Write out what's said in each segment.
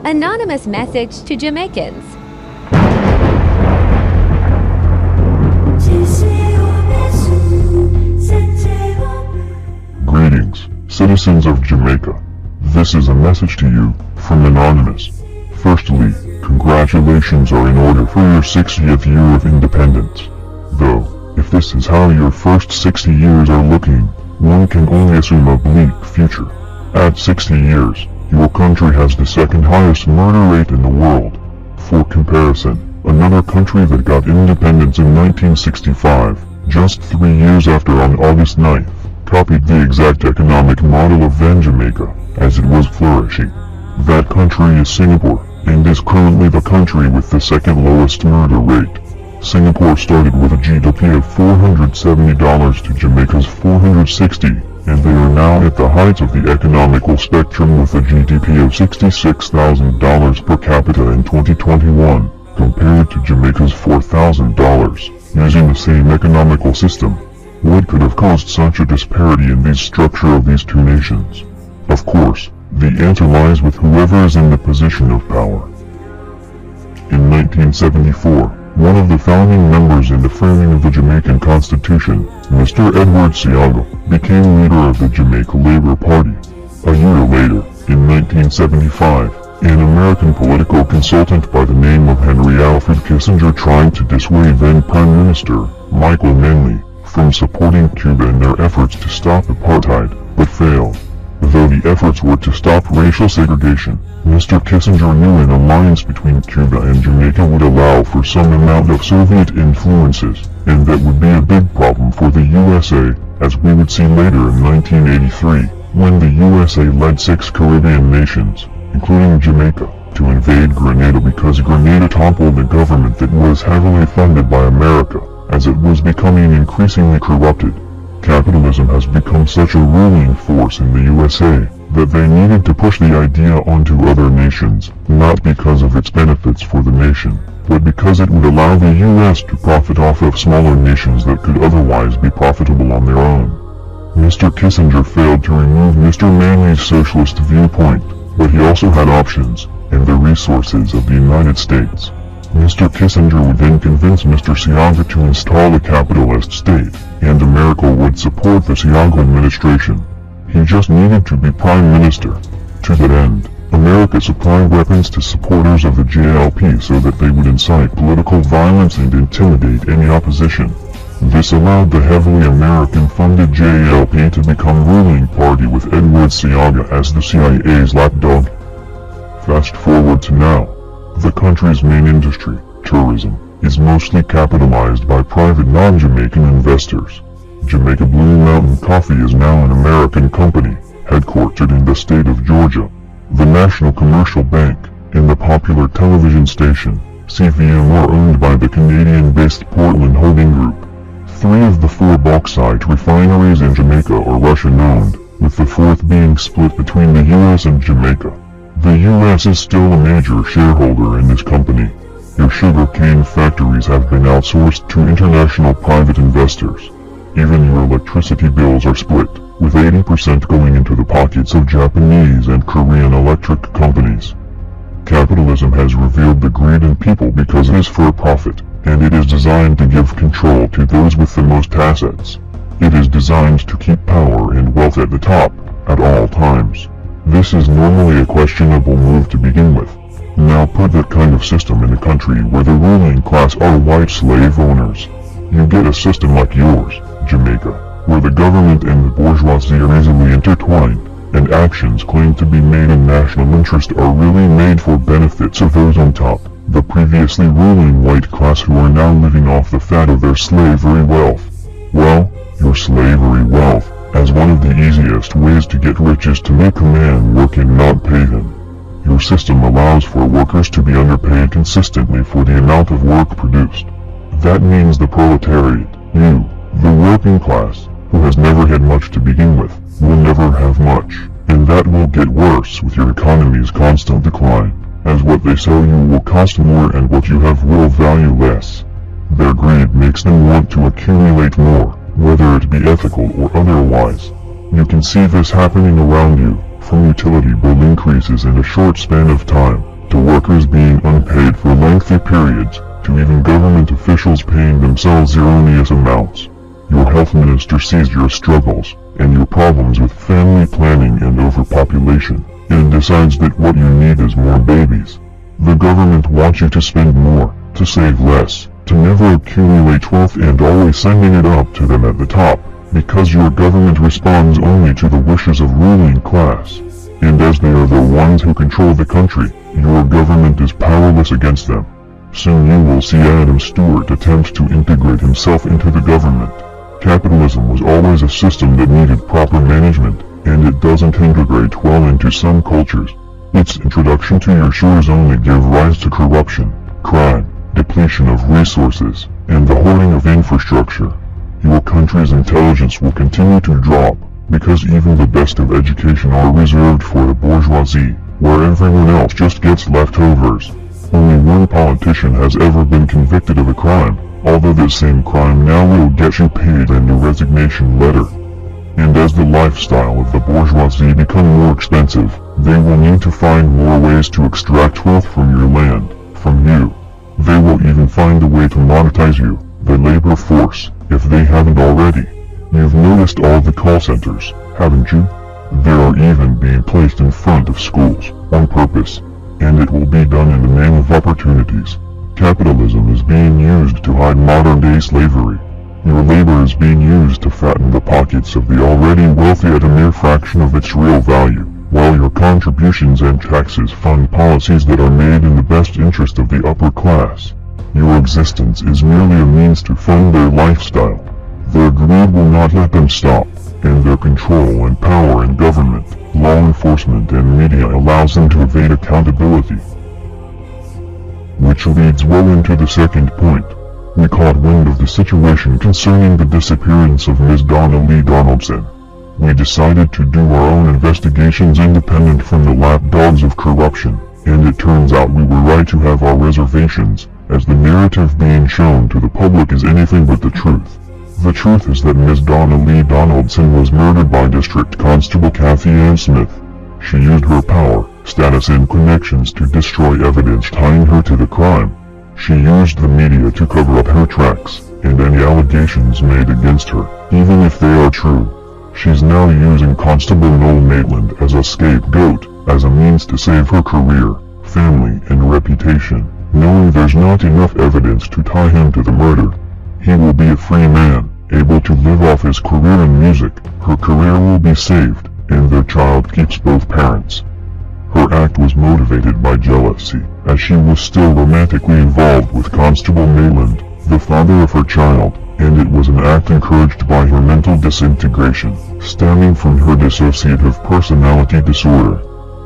Anonymous message to Jamaicans. Greetings, citizens of Jamaica. This is a message to you from Anonymous. Firstly, congratulations are in order for your 60th year of independence. Though, if this is how your first 60 years are looking, one can only assume a bleak future. At 60 years, your country has the second highest murder rate in the world. For comparison, another country that got independence in 1965, just 3 years after on August 9th, copied the exact economic model of then Jamaica, as it was flourishing. That country is Singapore, and is currently the country with the second lowest murder rate. Singapore started with a GDP of $470 to Jamaica's $460, and they are now at the height of the economical spectrum with a GDP of $66,000 per capita in 2021, compared to Jamaica's $4,000, using the same economical system. What could have caused such a disparity in the structure of these two nations? Of course, the answer lies with whoever is in the position of power. In 1974, one of the founding members in the framing of the Jamaican Constitution, Mr. Edward Seaga, became leader of the Jamaica Labour Party. A year later, in 1975, an American political consultant by the name of Henry Alfred Kissinger tried to dissuade then Prime Minister, Michael Manley, from supporting Cuba in their efforts to stop apartheid, but failed. Though the efforts were to stop racial segregation, Mr. Kissinger knew an alliance between Cuba and Jamaica would allow for some amount of Soviet influences, and that would be a big problem for the USA, as we would see later in 1983, when the USA led 6 Caribbean nations, including Jamaica, to invade Grenada because Grenada toppled a government that was heavily funded by America, as it was becoming increasingly corrupted. Capitalism has become such a ruling force in the USA, that they needed to push the idea onto other nations, not because of its benefits for the nation, but because it would allow the US to profit off of smaller nations that could otherwise be profitable on their own. Mr. Kissinger failed to remove Mr. Manley's socialist viewpoint, but he also had options, and the resources of the United States. Mr. Kissinger would then convince Mr. Seaga to install a capitalist state, and America would support the Seaga administration. He just needed to be prime minister. To that end, America supplied weapons to supporters of the JLP so that they would incite political violence and intimidate any opposition. This allowed the heavily American-funded JLP to become ruling party with Edward Seaga as the CIA's lapdog. Fast forward to now. The country's main industry, tourism, is mostly capitalized by private non-Jamaican investors. Jamaica Blue Mountain Coffee is now an American company, headquartered in the state of Georgia. The National Commercial Bank, and the popular television station, CVM, are owned by the Canadian-based Portland Holding Group. 3 of the 4 bauxite refineries in Jamaica are Russian-owned, with the 4th being split between the US and Jamaica. The US is still a major shareholder in this company. Your sugar cane factories have been outsourced to international private investors. Even your electricity bills are split, with 80% going into the pockets of Japanese and Korean electric companies. Capitalism has revealed the greed in people because it is for profit, and it is designed to give control to those with the most assets. It is designed to keep power and wealth at the top, at all times. This is normally a questionable move to begin with. Now put that kind of system in a country where the ruling class are white slave owners. You get a system like yours, Jamaica, where the government and the bourgeoisie are easily intertwined, and actions claimed to be made in national interest are really made for benefits of those on top, the previously ruling white class who are now living off the fat of their slavery wealth. Well, your slavery wealth, as one of the easiest ways to get rich is to make a man work and not pay him. Your system allows for workers to be underpaid consistently for the amount of work produced. That means the proletariat, you, the working class, who has never had much to begin with, will never have much, and that will get worse with your economy's constant decline, as what they sell you will cost more and what you have will value less. Their greed makes them want to accumulate more, whether it be ethical or otherwise. You can see this happening around you, from utility bill increases in a short span of time, underpaid for lengthy periods, to even government officials paying themselves erroneous amounts. Your health minister sees your struggles, and your problems with family planning and overpopulation, and decides that what you need is more babies. The government wants you to spend more, to save less, to never accumulate wealth, and always sending it up to them at the top, because your government responds only to the wishes of ruling class. And as they are the ones who control the country, your government is powerless against them. Soon you will see Adam Stewart attempt to integrate himself into the government. Capitalism was always a system that needed proper management, and it doesn't integrate well into some cultures. Its introduction to your shores only give rise to corruption, crime, depletion of resources, and the hoarding of infrastructure. Your country's intelligence will continue to drop, because even the best of education are reserved for the bourgeoisie, where everyone else just gets leftovers. Only one politician has ever been convicted of a crime, although the same crime now will get you paid and a resignation letter. And as the lifestyle of the bourgeoisie become more expensive, they will need to find more ways to extract wealth from your land, from you. They will even find a way to monetize you, the labor force, if they haven't already. You've noticed all the call centers, haven't you? They are even being placed in front of schools, on purpose, and it will be done in the name of opportunities. Capitalism is being used to hide modern-day slavery. Your labor is being used to fatten the pockets of the already wealthy at a mere fraction of its real value, while your contributions and taxes fund policies that are made in the best interest of the upper class. Your existence is merely a means to fund their lifestyle. Their greed will not let them stop, and their control and power in government, law enforcement and media allows them to evade accountability. Which leads well into the second point. We caught wind of the situation concerning the disappearance of Ms. Donna Lee Donaldson. We decided to do our own investigations independent from the lapdogs of corruption, and it turns out we were right to have our reservations, as the narrative being shown to the public is anything but the truth. The truth is that Ms. Donna Lee Donaldson was murdered by District Constable Kathy Ann Smith. She used her power, status and connections to destroy evidence tying her to the crime. She used the media to cover up her tracks, and any allegations made against her, even if they are true. She's now using Constable Noel Maitland as a scapegoat, as a means to save her career, family and reputation, knowing there's not enough evidence to tie him to the murder. He will be a free man, able to live off his career in music. Her career will be saved, and their child keeps both parents. Her act was motivated by jealousy, as she was still romantically involved with Constable Maitland, the father of her child, and it was an act encouraged by her mental disintegration, stemming from her dissociative personality disorder.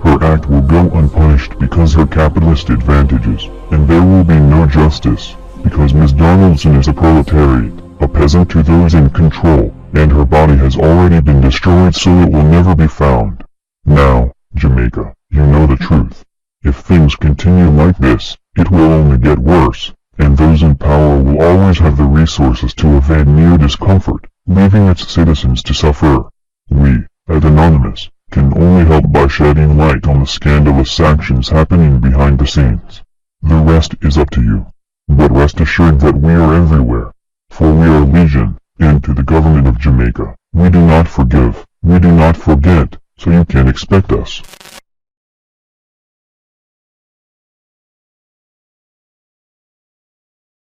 Her act will go unpunished because her capitalist advantages, and there will be no justice, because Ms. Donaldson is a proletariat, a peasant to those in control, and her body has already been destroyed so it will never be found. Now, Jamaica, you know the truth. If things continue like this, it will only get worse, and those in power will always have the resources to evade mere discomfort, leaving its citizens to suffer. We, at Anonymous, can only help by shedding light on the scandalous actions happening behind the scenes. The rest is up to you. But rest assured that we are everywhere, for we are legion, and to the government of Jamaica, we do not forgive, we do not forget, so you can expect us.